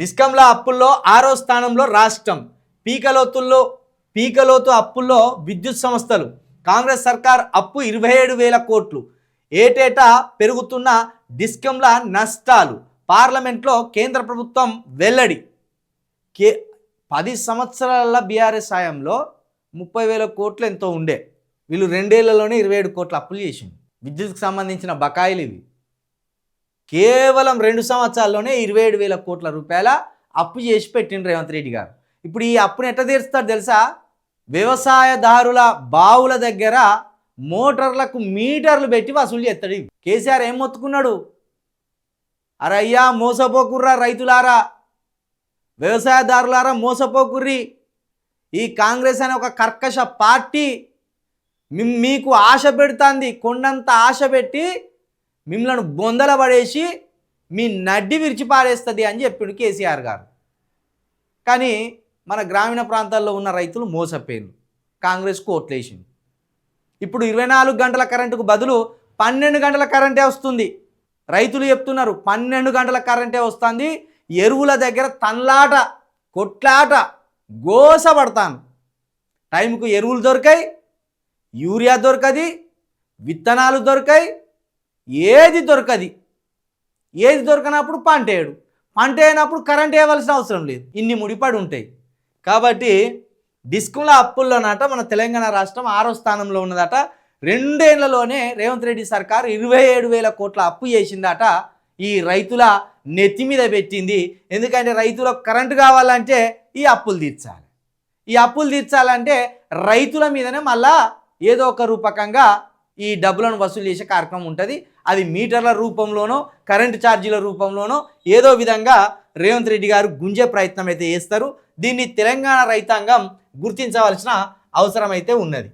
డిస్కంల అప్పుల్లో 6వ స్థానంలో రాష్ట్రం. పీకలోతు అప్పుల్లో విద్యుత్ సంస్థలు. కాంగ్రెస్ సర్కార్ అప్పు 27,000 కోట్లు. ఏటేటా పెరుగుతున్న డిస్కంల నష్టాలు. పార్లమెంట్లో కేంద్ర ప్రభుత్వం వెల్లడి. 10 సంవత్సరాల బీఆర్ఎస్ హయాంలో 30,000 కోట్లు ఎంతో ఉండే. వీళ్ళు 2 ఏళ్లలోనే 27 కోట్ల అప్పులు చేసింది. విద్యుత్కి సంబంధించిన బకాయిలు ఇవి. కేవలం 2 సంవత్సరాల్లోనే 27,000 కోట్ల రూపాయల అప్పు చేసి పెట్టిండ్రు రేవంత్ రెడ్డి గారు. ఇప్పుడు ఈ అప్పును ఎట్లా తీరుస్తారు తెలుసా? వ్యవసాయదారుల బావుల దగ్గర మోటార్లకు మీటర్లు పెట్టి వసూలు చేస్తాడు. కేసీఆర్ ఏం మొత్తుకున్నాడు? అరయ్యా మోసపోకుర్రా రైతులారా, వ్యవసాయదారులారా మోసపోకుర్రి. ఈ కాంగ్రెస్ అనే ఒక కర్కశ పార్టీ మీకు ఆశ పెడుతుంది. కొండంత ఆశ పెట్టి మిమ్మల్ని బొందల పడేసి మీ నడ్డి విరిచి పారేస్తుంది అని చెప్పిండు కేసీఆర్ గారు. కానీ మన గ్రామీణ ప్రాంతాల్లో ఉన్న రైతులు మోసపోయారు. కాంగ్రెస్ కోట్లేసింది. ఇప్పుడు 24 గంటల కరెంటుకు బదులు 12 గంటల కరెంటే వస్తుంది. రైతులు చెప్తున్నారు 12 గంటల కరెంటే వస్తుంది. ఎరువుల దగ్గర తన్లాట, కొట్లాట, గోస పడతాను. టైంకు ఎరువులు దొరికాయి, యూరియా దొరకది, విత్తనాలు దొరకాయి, ఏది దొరకది. ఏది దొరకనప్పుడు పంట వేయడు, పంట అయినప్పుడు కరెంట్ వేయవలసిన అవసరం లేదు. ఇన్ని ముడిపడి ఉంటాయి. కాబట్టి డిస్కంల అప్పుల్లోనట మన తెలంగాణ రాష్ట్రం 6వ స్థానంలో ఉన్నదట. 2 ఏళ్లలోనే రేవంత్ రెడ్డి సర్కారు 27,000 కోట్ల అప్పు చేసిందట. ఈ రైతుల నెత్తి మీద పెట్టింది. ఎందుకంటే రైతులకు కరెంటు కావాలంటే ఈ అప్పులు తీర్చాలి. ఈ అప్పులు తీర్చాలంటే రైతుల మీదనే మళ్ళా ఏదో ఒక రూపకంగా ఈ డబ్బులను వసూలు చేసే కార్యక్రమం ఉంటుంది. అది మీటర్ల రూపంలోనో కరెంటు ఛార్జీల రూపంలోనో ఏదో విధంగా రేవంత్ రెడ్డి గారు గుంజే ప్రయత్నం అయితే చేస్తారు. దీన్ని తెలంగాణ రైతాంగం గుర్తించవలసిన అవసరం అయితే ఉన్నది.